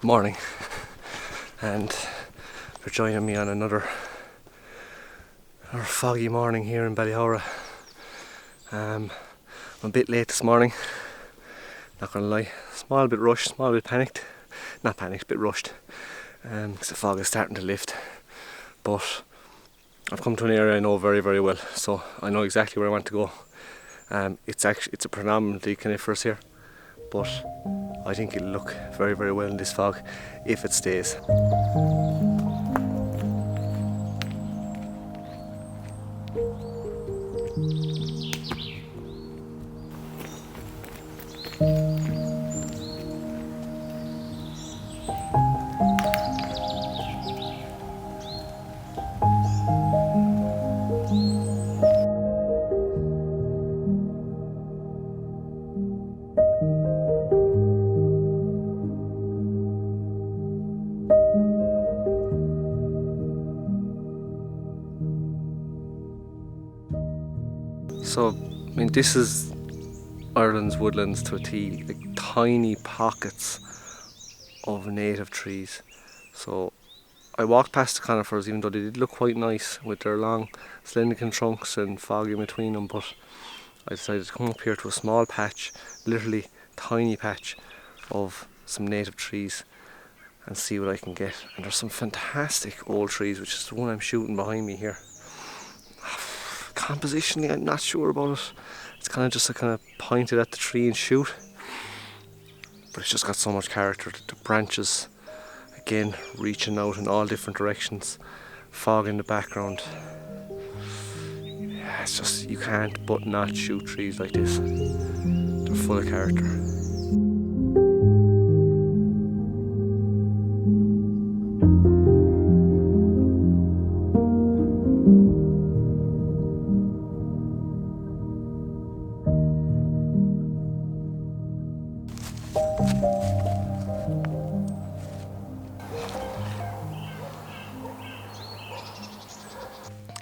morning, and for joining me on another foggy morning here in Ballyhora. I'm a bit late this morning, not gonna lie. Small bit rushed, small bit panicked. Not panicked, bit rushed, because the fog is starting to lift. But I've come to an area I know very, very well, so I know exactly where I want to go. It's a predominantly coniferous here, but I think it'll look very, very well in this fog if it stays. So, I mean, this is Ireland's woodlands to a T, like tiny pockets of native trees. So I walked past the conifers, even though they did look quite nice with their long slender trunks and fog in between them, but I decided to come up here to a small patch, literally tiny patch of some native trees and see what I can get. And there's some fantastic old trees, which is the one I'm shooting behind me here. Compositionally, I'm not sure about it. It's kind of just a kind of pointed at the tree and shoot, but it's just got so much character. The branches, again, reaching out in all different directions, fog in the background. Yeah, it's just, you can't but not shoot trees like this. They're full of character.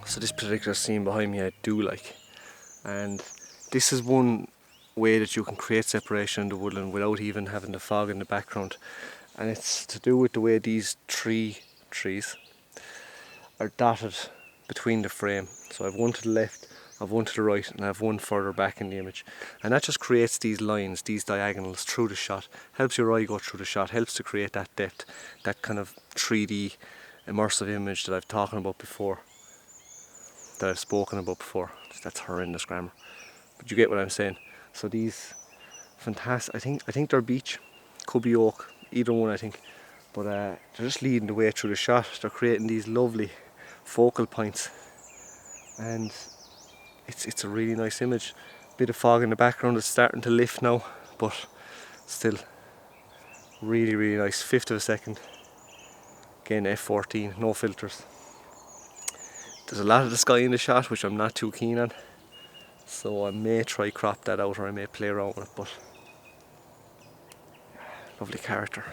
So this particular scene behind me I do like, and this is one way that you can create separation in the woodland without even having the fog in the background, and it's to do with the way these trees are dotted between the frame. So I've one to the left, I've one to the right, and I have one further back in the image, and that just creates these lines, these diagonals through the shot, helps your eye go through the shot, helps to create that depth, that kind of 3D immersive image that I've talking about before, that I've spoken about before. That's horrendous grammar, but you get what I'm saying. So these fantastic, I think they're beech, could be oak, either one I think, but they're just leading the way through the shot. They're creating these lovely focal points, and it's a really nice image. Bit of fog in the background, it's starting to lift now, but still really, really nice. 1/5 of a second, again f14, no filters. There's a lot of the sky in the shot, which I'm not too keen on, so I may try crop that out, or I may play around with it, but lovely character.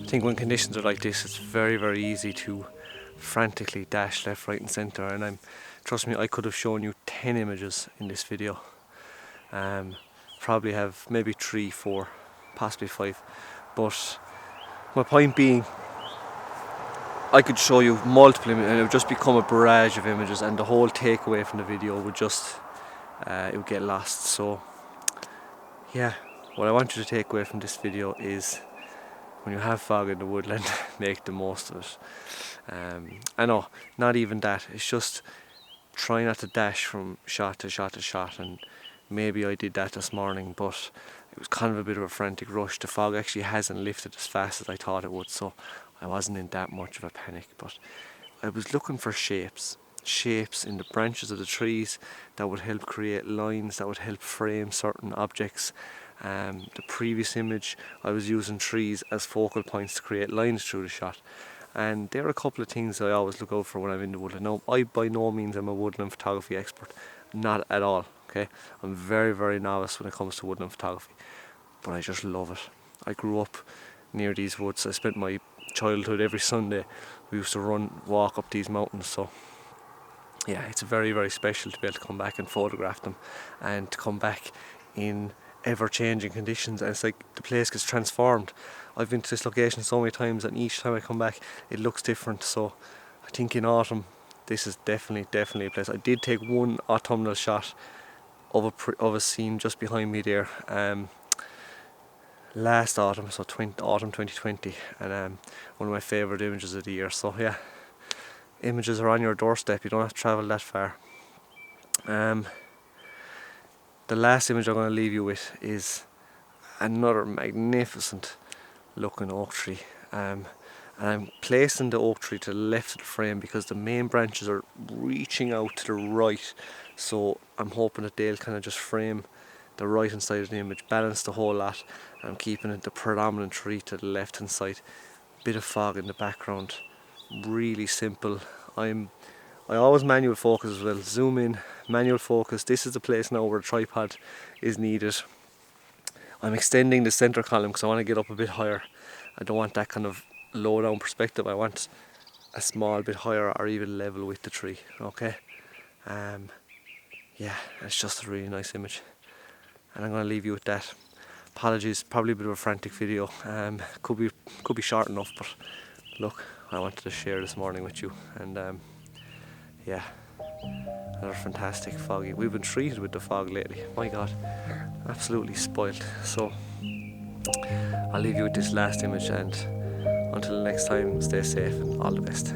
I think when conditions are like this, it's very, very easy to frantically dash left, right and centre, and trust me, I could have shown you 10 images in this video. Probably have maybe 3, 4 possibly 5. But my point being, I could show you multiple images and it would just become a barrage of images, and the whole takeaway from the video would just it would get lost. So yeah, what I want you to take away from this video is, when you have fog in the woodland, make the most of it. I know, not even that, it's just try not to dash from shot to shot to shot, and maybe I did that this morning, but it was kind of a bit of a frantic rush. The fog actually hasn't lifted as fast as I thought it would, so I wasn't in that much of a panic, but I was looking for shapes in the branches of the trees that would help create lines, that would help frame certain objects. The previous image, I was using trees as focal points to create lines through the shot. And there are a couple of things I always look out for when I'm in the woodland. Now, I by no means am a woodland photography expert, not at all, okay? I'm very, very novice when it comes to woodland photography, but I just love it. I grew up near these woods. I spent my childhood every Sunday. We used to walk up these mountains, so yeah, it's very, very special to be able to come back and photograph them, and to come back in ever-changing conditions, and it's like the place gets transformed. I've been to this location so many times, and each time I come back it looks different. So I think in autumn this is definitely a place. I did take one autumnal shot of a scene just behind me there last autumn, so autumn 2020, and one of my favourite images of the year. So yeah, images are on your doorstep, you don't have to travel that far. The last image I'm going to leave you with is another magnificent looking oak tree, and I'm placing the oak tree to the left of the frame because the main branches are reaching out to the right, so I'm hoping that they'll kind of just frame the right hand side of the image, balance the whole lot. I'm keeping the predominant tree to the left hand side, bit of fog in the background, really simple. I always manual focus as well, zoom in, manual focus. This is the place now where a tripod is needed. I'm extending the center column because I want to get up a bit higher. I don't want that kind of low down perspective. I want a small bit higher or even level with the tree, okay? Yeah, it's just a really nice image, and I'm going to leave you with that. Apologies, probably a bit of a frantic video. Could be short enough, but look, I wanted to share this morning with you, and yeah, another fantastic foggy. We've been treated with the fog lately, my god, absolutely spoiled. So I'll leave you with this last image, and until next time, stay safe and all the best.